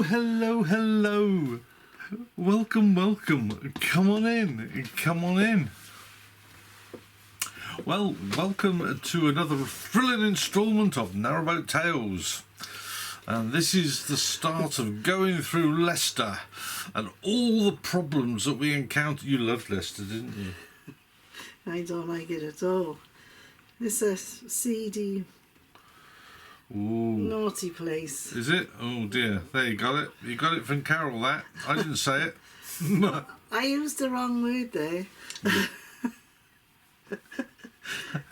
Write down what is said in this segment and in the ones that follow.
hello, hello. Welcome, welcome. Come on in, come on in. Well, welcome to another thrilling instalment of Narrowboat Tales. And this is the start of going through Leicester and all the problems that we encountered. You loved Leicester, didn't you? I don't like it at all. It's a seedy, naughty place. Is it? Oh dear. There you got it. You got it from Carol, that. I didn't say it. I used the wrong word there.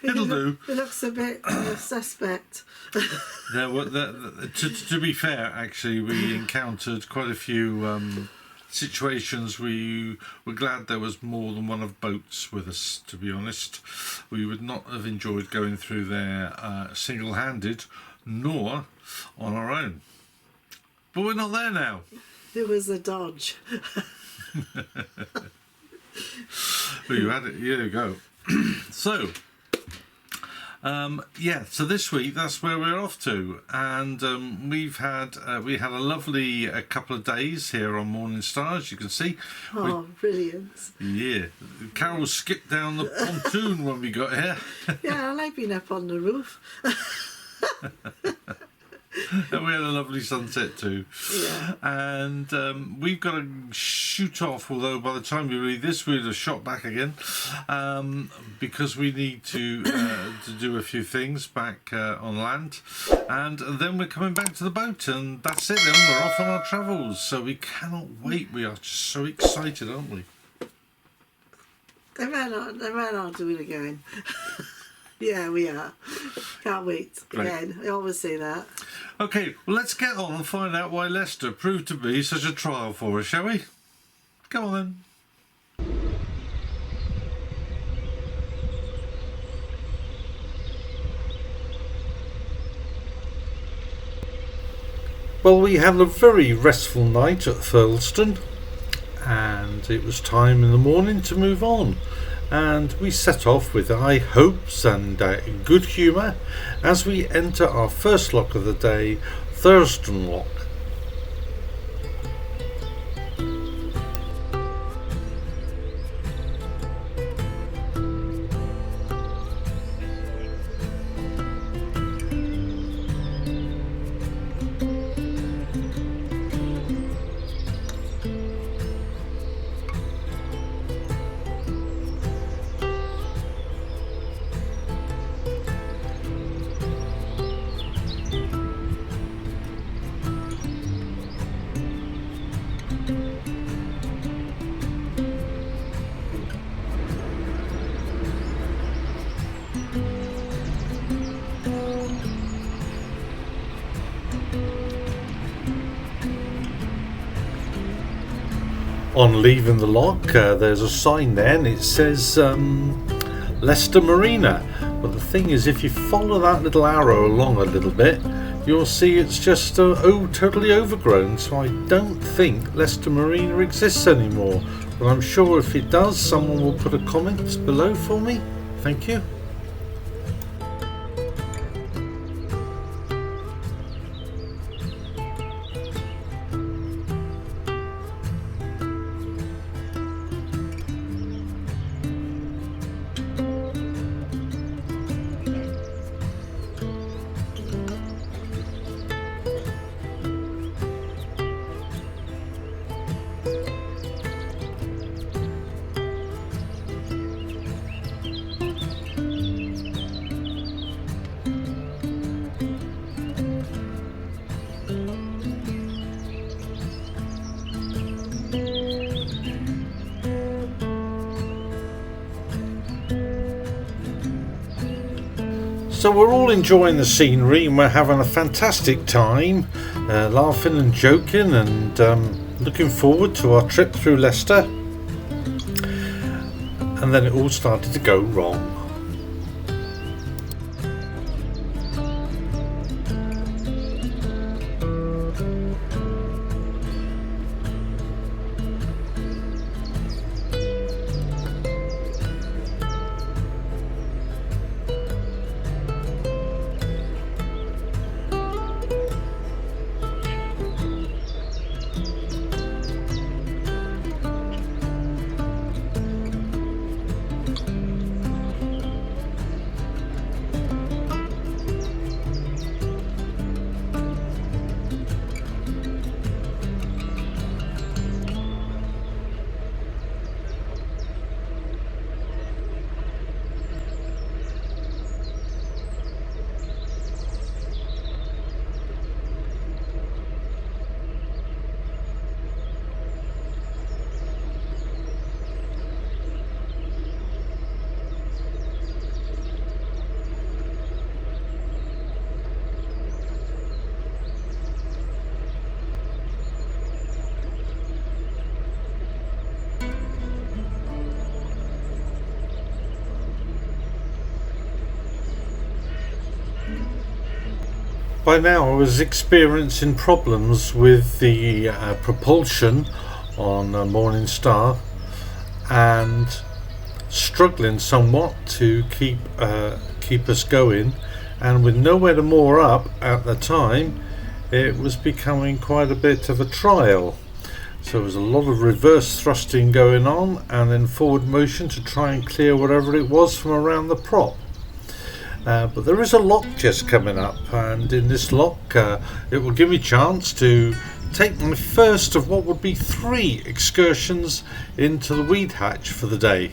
It'll do. It looks a bit suspect. To be fair, actually, we encountered quite a few situations. We were glad there was more than one of boats with us, to be honest. We would not have enjoyed going through there single-handed, nor on our own. But we're not there now. It was a dodge. Well, you had it. Here you go. So, so this week that's where we're off to, and we had a lovely couple of days here on Morning Star, as you can see. Oh, brilliant! Yeah, Carol skipped down the pontoon when we got here. Yeah, I like being up on the roof. And we had a lovely sunset too. Yeah. And we've got to shoot off, although by the time we read this we'd have shot back again, because we need to do a few things back on land, and then we're coming back to the boat, and that's it, then we're off on our travels. So we cannot wait. We are just so excited, aren't we? They ran on to it again. Yeah, we are. Can't wait. Great. Again, I always say that. Okay, well, let's get on and find out why Leicester proved to be such a trial for us, shall we? Come on then. Well, we had a very restful night at Thurleston, and it was time in the morning to move on. And we set off with high hopes and good humour as we enter our first lock of the day, Thurston Lock. On leaving the lock, there's a sign there and it says Leicester Marina. But the thing is, if you follow that little arrow along a little bit, you'll see it's just totally overgrown. So I don't think Leicester Marina exists anymore. But I'm sure if it does, someone will put a comment below for me. Thank you. So we're all enjoying the scenery and we're having a fantastic time, laughing and joking, and looking forward to our trip through Leicester. And then it all started to go wrong. By now I was experiencing problems with the propulsion on Morning Star and struggling somewhat to keep us going, and with nowhere to moor up at the time, it was becoming quite a bit of a trial. So there was a lot of reverse thrusting going on and then forward motion to try and clear whatever it was from around the prop. But there is a lock just coming up, and in this lock it will give me a chance to take my first of what would be 3 excursions into the weed hatch for the day.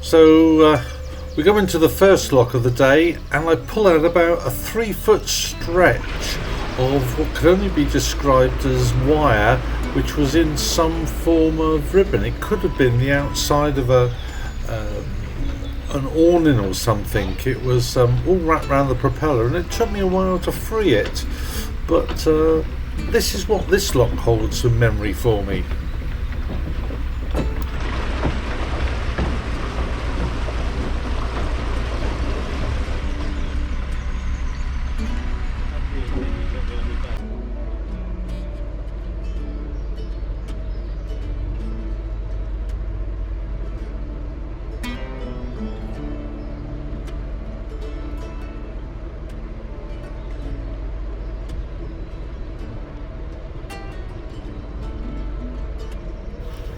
So we go into the first lock of the day, and I pull out about a 3-foot stretch of what could only be described as wire, which was in some form of ribbon. It could have been the outside of an awning or something. It was all wrapped around the propeller, and it took me a while to free it, but this is what this lock holds in memory for me.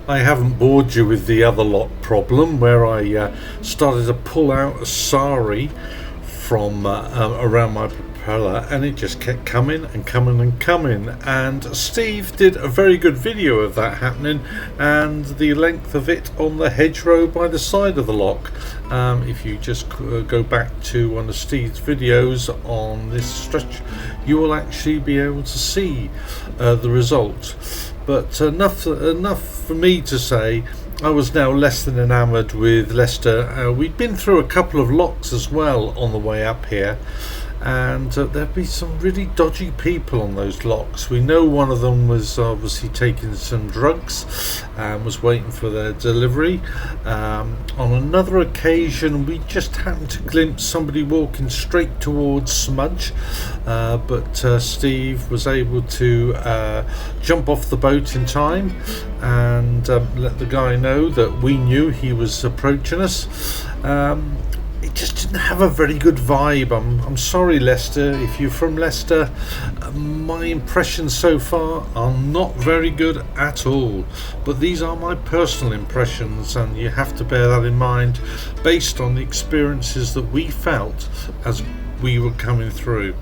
I haven't bored you with the other lock problem where I started to pull out a sari from around my propeller, and it just kept coming and coming and coming, and Steve did a very good video of that happening and the length of it on the hedgerow by the side of the lock. If you just go back to one of Steve's videos on this stretch, you will actually be able to see the result. But enough for me to say I was now less than enamoured with Leicester. We'd been through a couple of locks as well on the way up here, and there'd be some really dodgy people on those locks. We know one of them was obviously taking some drugs and was waiting for their delivery. On another occasion we just happened to glimpse somebody walking straight towards Smudge, but Steve was able to jump off the boat in time and let the guy know that we knew he was approaching us. It just didn't have a very good vibe. I'm sorry, Leicester, if you're from Leicester. My impressions so far are not very good at all, but these are my personal impressions, and you have to bear that in mind based on the experiences that we felt as we were coming through.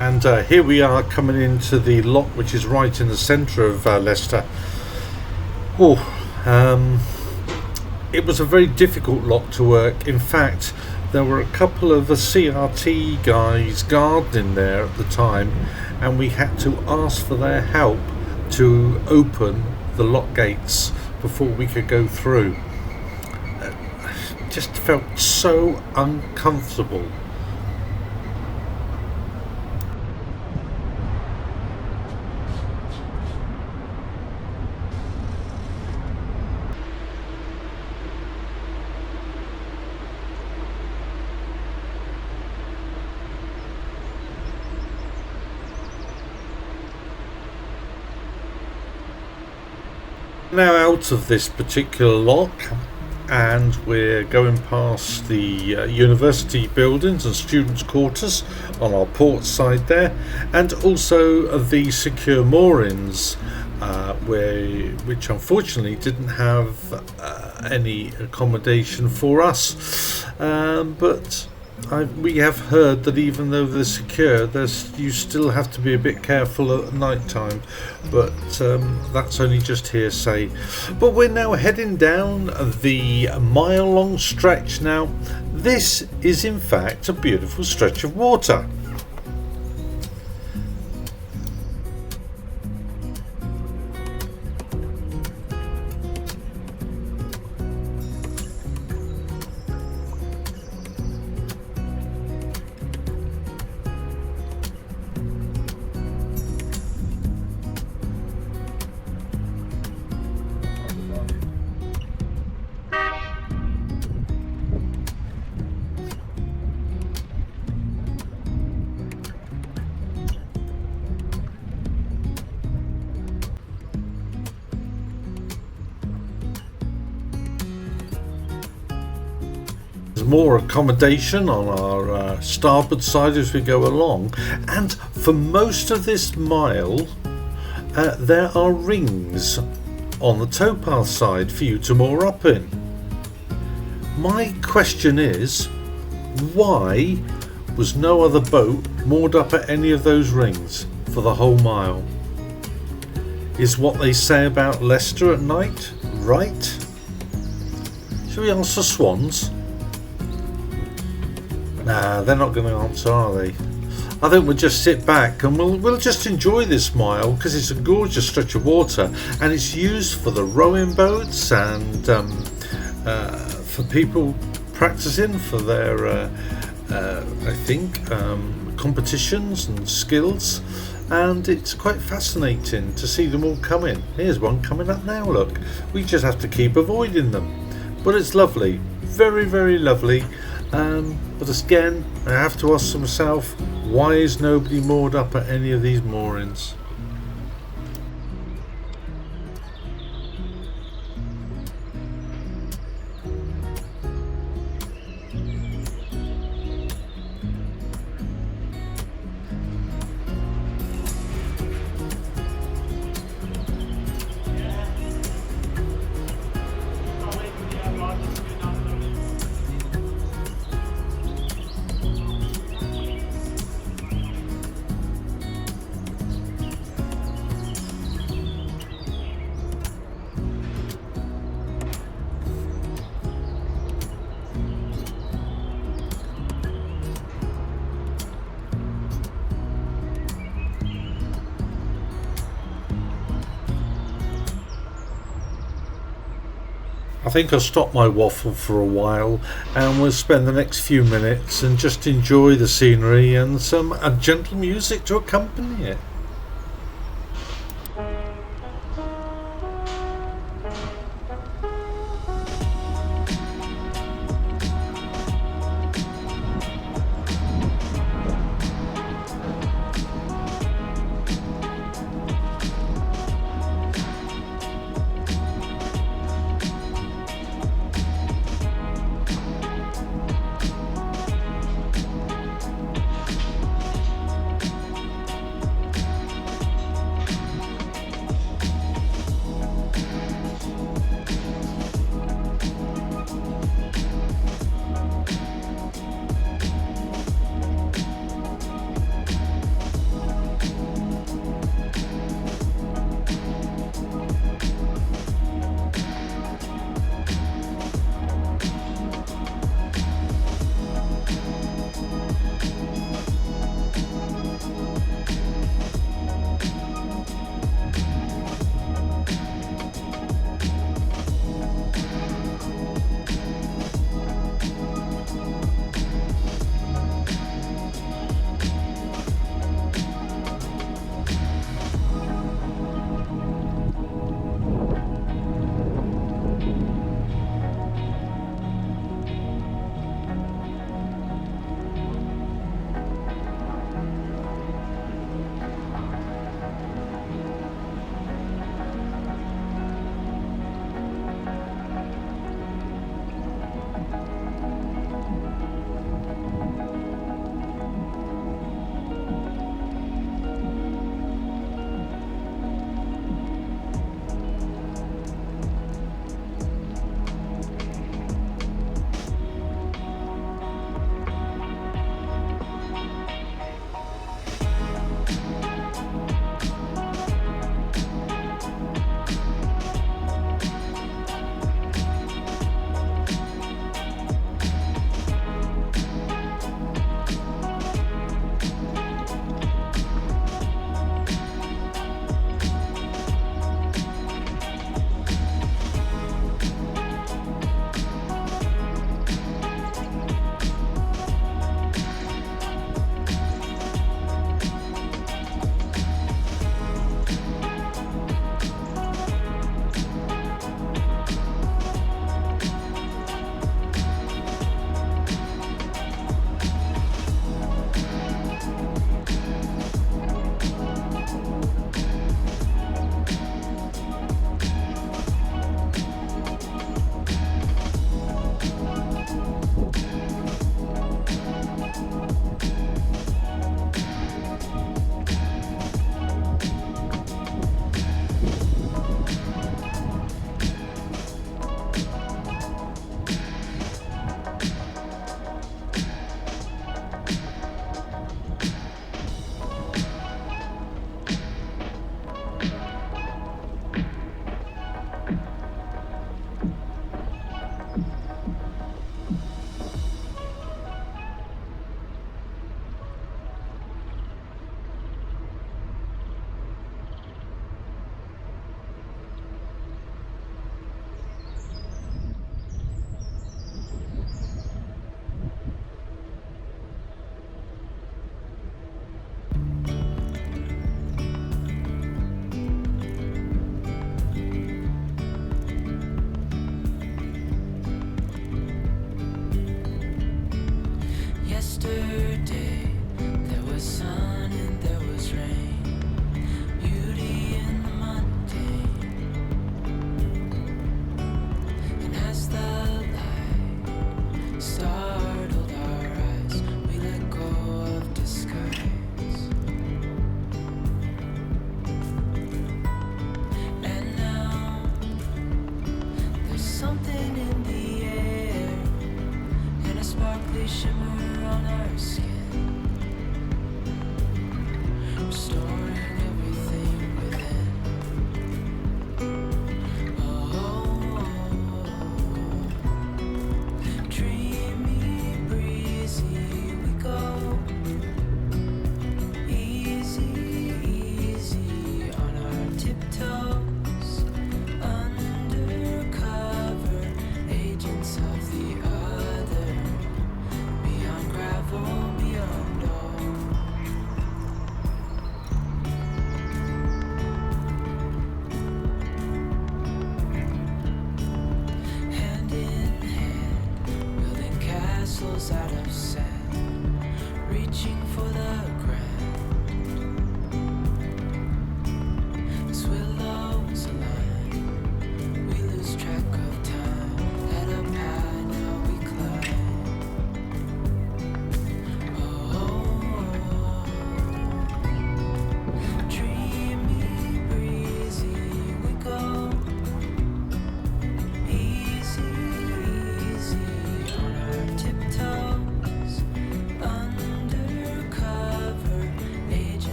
And here we are coming into the lock which is right in the centre of Leicester. It was a very difficult lock to work. In fact, there were a couple of the CRT guys gardening there at the time, and we had to ask for their help to open the lock gates before we could go through. It just felt so uncomfortable. Now out of this particular lock, and we're going past the university buildings and students' quarters on our port side there, and also the secure moorings, which unfortunately didn't have any accommodation for us, but we have heard that even though they're secure, you still have to be a bit careful at night time, but that's only just hearsay. But we're now heading down the mile-long stretch now. This is in fact a beautiful stretch of water. More accommodation on our starboard side as we go along, and for most of this mile there are rings on the towpath side for you to moor up in. My question is, why was no other boat moored up at any of those rings for the whole mile? Is what they say about Leicester at night right? Shall we ask the swans? Nah, they're not going to answer, are they? I think we'll just sit back and we'll just enjoy this mile, because it's a gorgeous stretch of water, and it's used for the rowing boats and for people practicing for their competitions and skills, and it's quite fascinating to see them all come in. Here's one coming up now, look. We just have to keep avoiding them, but it's lovely, very, very lovely. But again, I have to ask myself, why is nobody moored up at any of these moorings? I think I'll stop my waffle for a while, and we'll spend the next few minutes and just enjoy the scenery and some gentle music to accompany it.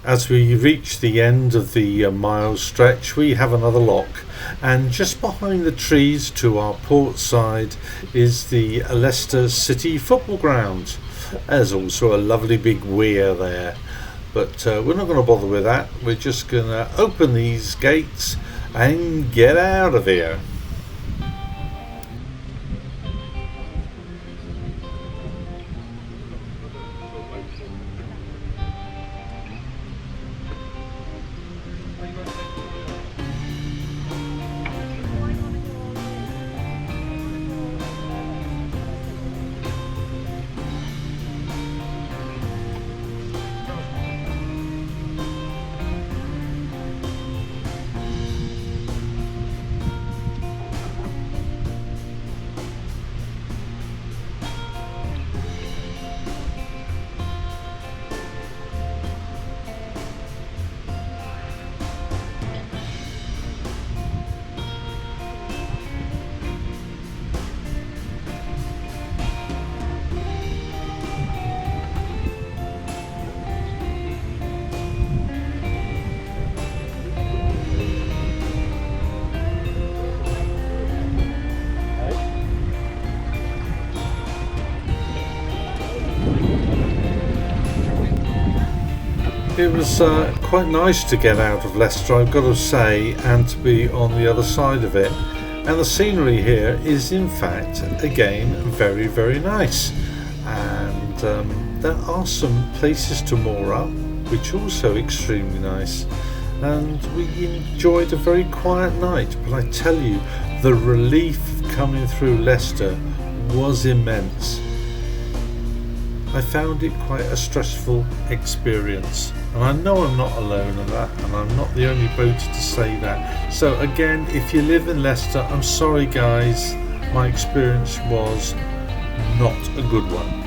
As we reach the end of the mile stretch, we have another lock, and just behind the trees to our port side is the Leicester City football ground. There's also a lovely big weir there, but we're not going to bother with that. We're just going to open these gates and get out of here. It was quite nice to get out of Leicester, I've got to say, and to be on the other side of it. And the scenery here is in fact, again, very, very nice. And there are some places to moor up, which are also extremely nice. And we enjoyed a very quiet night, but I tell you, the relief coming through Leicester was immense. I found it quite a stressful experience, and I know I'm not alone in that, and I'm not the only boater to say that. So again, if you live in Leicester, I'm sorry guys, my experience was not a good one.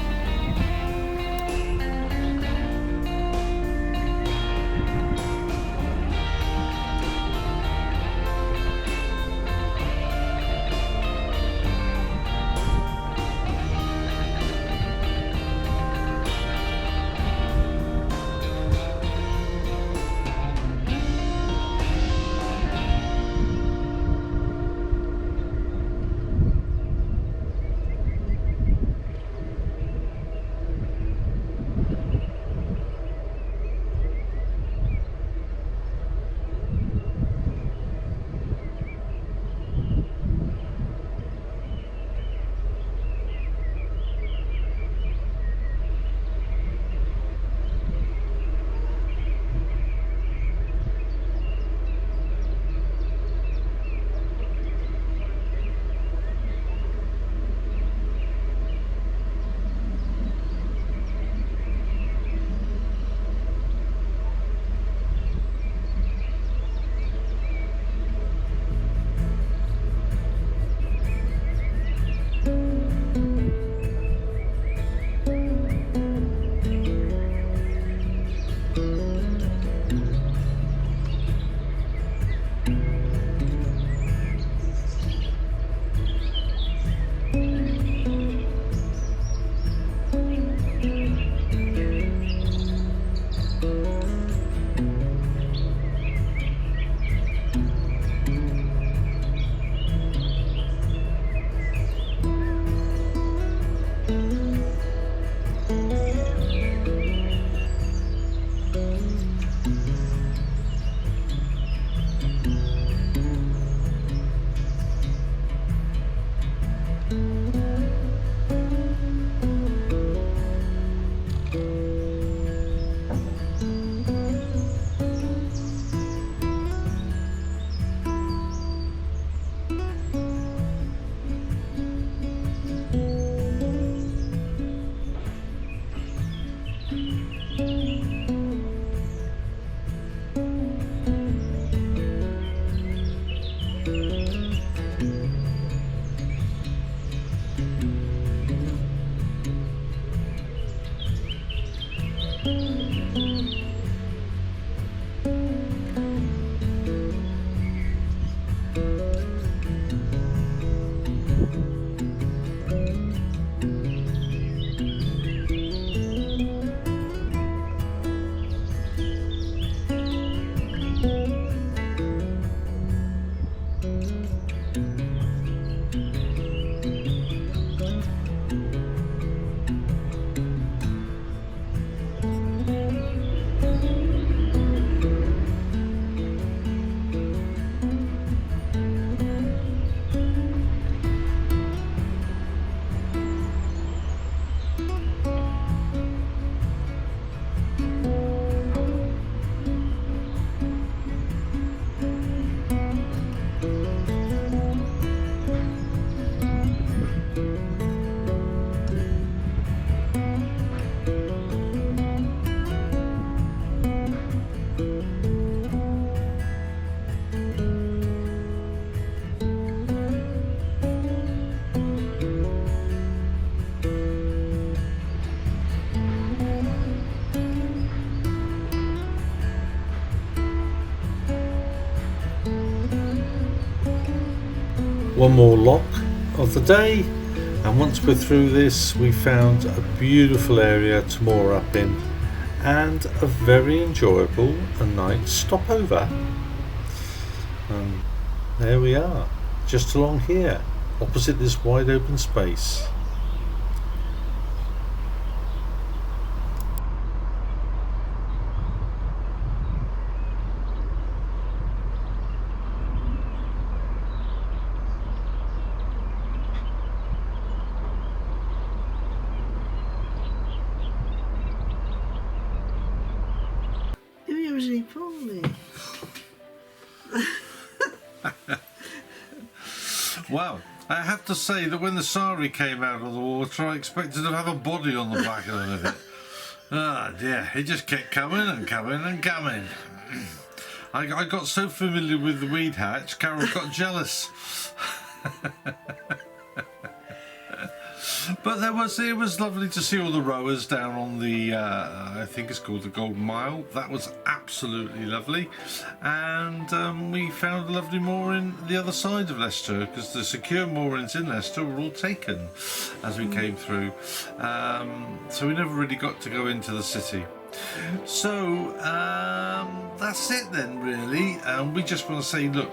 one more lock of the day, and once we're through this, we found a beautiful area to moor up in and a very enjoyable night stopover. And there we are, just along here, opposite this wide open space. You usually pull me. Well, I have to say that when the sari came out of the water, I expected to have a body on the back of it. Ah dear, it just kept coming and coming and coming. I got so familiar with the weed hatch, Carol got jealous. But it was lovely to see all the rowers down on the, I think it's called the Golden Mile. That was absolutely lovely. And we found a lovely mooring the other side of Leicester, because the secure moorings in Leicester were all taken as we came through. So we never really got to go into the city. So that's it then, really. We just want to say, look,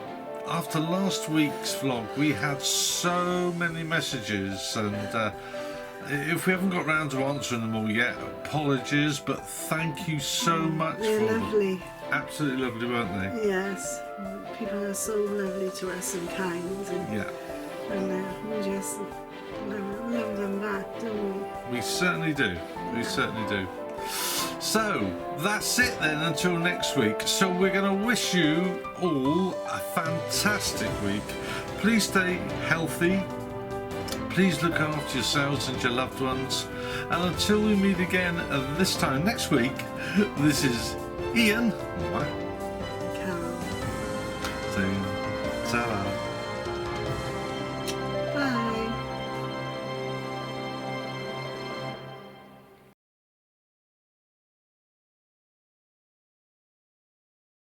after last week's vlog, we had so many messages, and if we haven't got round to answering them all yet, apologies, but thank you so much for lovely. them. Absolutely lovely, weren't they? Yes, people are so lovely to us and kind, and, Yeah. and we just love them back, don't we? We certainly do. We certainly do. So that's it then until next week. So we're going to wish you all a fantastic week. Please stay healthy. Please look after yourselves and your loved ones. And until we meet again this time next week, this is Ian.